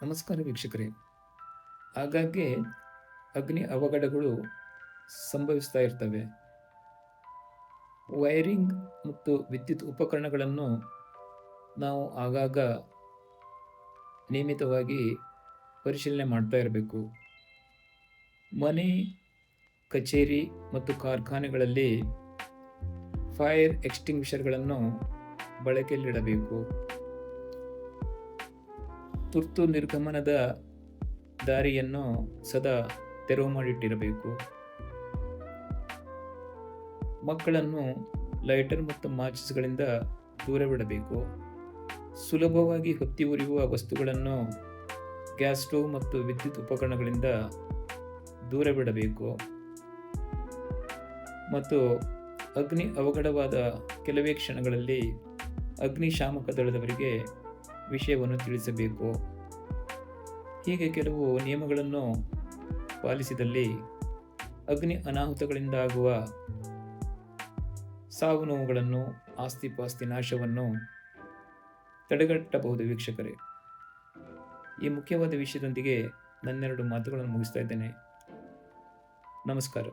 ನಮಸ್ಕಾರ ವೀಕ್ಷಕರೇ. ಆಗಾಗ್ಗೆ ಅಗ್ನಿ ಅವಘಡಗಳು ಸಂಭವಿಸ್ತಾ ಇರ್ತವೆ. ವೈರಿಂಗ್ ಮತ್ತು ವಿದ್ಯುತ್ ಉಪಕರಣಗಳನ್ನು ನಾವು ಆಗಾಗ ನಿಯಮಿತವಾಗಿ ಪರಿಶೀಲನೆ ಮಾಡ್ತಾ ಇರಬೇಕು. ಮನೆ, ಕಚೇರಿ ಮತ್ತು ಕಾರ್ಖಾನೆಗಳಲ್ಲಿ ಫೈರ್ ಎಕ್ಸ್ಟಿಂಗ್ವಿಷರ್ಗಳನ್ನು ಬಳಕೆಯಲ್ಲಿಡಬೇಕು. ತುರ್ತು ನಿರ್ಗಮನದ ದಾರಿಯನ್ನು ಸದಾ ತೆರವು ಮಾಡಿಟ್ಟಿರಬೇಕು. ಮಕ್ಕಳನ್ನು ಲೈಟರ್ ಮತ್ತು ಮಾಚಿಸ್ಗಳಿಂದ ದೂರವಿಡಬೇಕು. ಸುಲಭವಾಗಿ ಹೊತ್ತಿ ಉರಿಯುವ ವಸ್ತುಗಳನ್ನು ಗ್ಯಾಸ್ ಸ್ಟೋವ್ ಮತ್ತು ವಿದ್ಯುತ್ ಉಪಕರಣಗಳಿಂದ ದೂರವಿಡಬೇಕು. ಮತ್ತು ಅಗ್ನಿ ಅವಘಡವಾದ ಕೆಲವೇ ಕ್ಷಣಗಳಲ್ಲಿ ಅಗ್ನಿಶಾಮಕ ದಳದವರಿಗೆ ವಿಷಯವನ್ನು ತಿಳಿಸಬೇಕು. ಹೀಗೆ ಕೆಲವು ನಿಯಮಗಳನ್ನು ಪಾಲಿಸಿದಲ್ಲಿ ಅಗ್ನಿ ಅನಾಹುತಗಳಿಂದ ಆಗುವ ಸಾವು ನೋವುಗಳನ್ನು, ಆಸ್ತಿಪಾಸ್ತಿ ನಾಶವನ್ನು ತಡೆಗಟ್ಟಬಹುದು ವೀಕ್ಷಕರೇ. ಈ ಮುಖ್ಯವಾದ ವಿಷಯದೊಂದಿಗೆ ನನ್ನೆರಡು ಮಾತುಗಳನ್ನು ಮುಗಿಸ್ತಾ ಇದ್ದೇನೆ. ನಮಸ್ಕಾರ.